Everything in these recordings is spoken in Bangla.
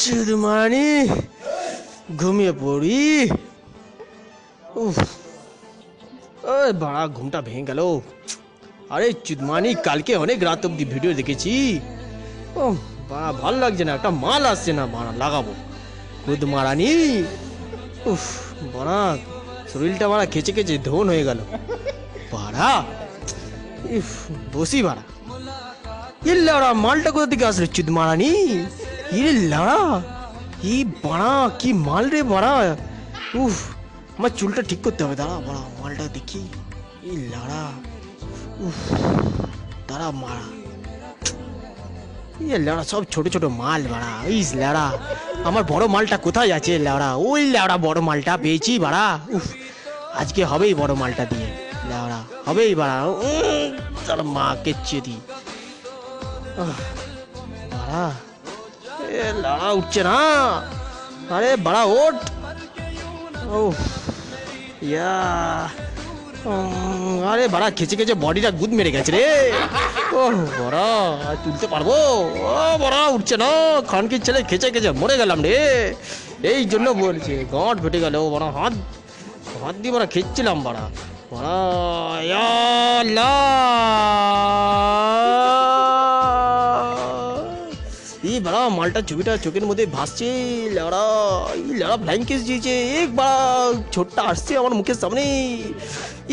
চুদমানি ঘুমিয়ে পড়ি। উফ, ওই বাড়া ঘুমটা ভেঙে গেল। আরে চুদমানি কালকে অনেক রাত অব্দি ভিডিও দেখেছি। ও বাড়া ভালো লাগছে না, একটা মাল আসছে না বাড়া লাগাবো চুদমারানি। উফ বাড়া শরীরটা বাড়া খেচে খেচে ধন হয়ে গেল বাড়া। ইফ বসি বাড়া। ये लड़ा मालटा কোথা থেকে আসলো চুদমারানি? ইরে লড়া এই বাড়া কি মাল রে বাড়া। উফ আমার চুলটা ঠিক করতে হবে, দাঁড়া বাড়া মালটা দেখি। এই লড়া উফ দাঁড়া মারা। ये लड़ा सब ছোট ছোট মাল বাড়া। এই লড়া আমার বড় মালটা কোথায় আছে লড়া? ওই লড়া বড় মালটা পেয়েছি বাড়া। উফ আজকে হবেই বড় মালটা দিয়ে লড়া, হবেই বাড়া। তার মাকে চেদি বাড়া। এ লড়া উঠছে না। আরে বাড়া ওঠ। ও ইয়া আরে বাড়া খেচে খেচে বডিটা গুদ মেরে গেছে রে। ও বড়া তুলতে পারবো? ও বড়া উঠছে না। খানকির ছেলে খেচে খেচে মরে গেলাম রে। এই জন্য বলছে গাঁট ফেটে গেল বড়া। হাত হাত দিয়ে বড়া খেচ্ছিলাম বড়া বড়া। ইয়া আল্লাহ এই বড়া মালটা ছবিটা চোখের মধ্যে ভাসছে লড়া। এই লড়া ব্ল্যাঙ্কেট দিয়েছে এক বড়া ছোটটা আসছে আমার মুখের সামনে।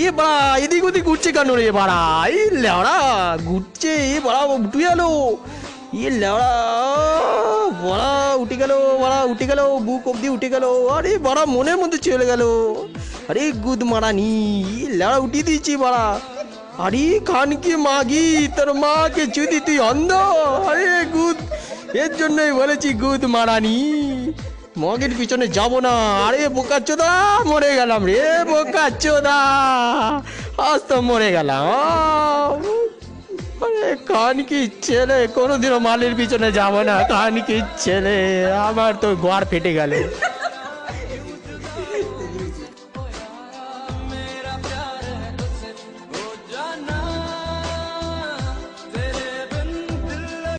এ বড়া এদিক ওদিক ঘুরছে কেন রে বড়া? এই লড়া ঘুরছে এ বড়া উঠে গেল। এ লড়া বড়া উঠে গেল বড়া উঠে গেল বুক অব্দি উঠে গেল। আরে বড়া মনের মধ্যে চলে গেল। আরে গুদ মারানি লড়া উঠিয়ে দিয়েছি বড়া। আরে খানকি মাগি তোর মাকে চুদি তুই অন্ধ। আরে গুদ এর জন্যই বলেছি গুদ মারানি মগের পিছনে যাব না। আরে বোকা চোদা মরে গেলাম রে বোকা চোদা। আজ তো মরে গেলাম। আরে খানকি ছেলে কোনোদিনও মালের পিছনে যাব না। খানকি ছেলে আমার তো গোয়ার ফেটে গেল।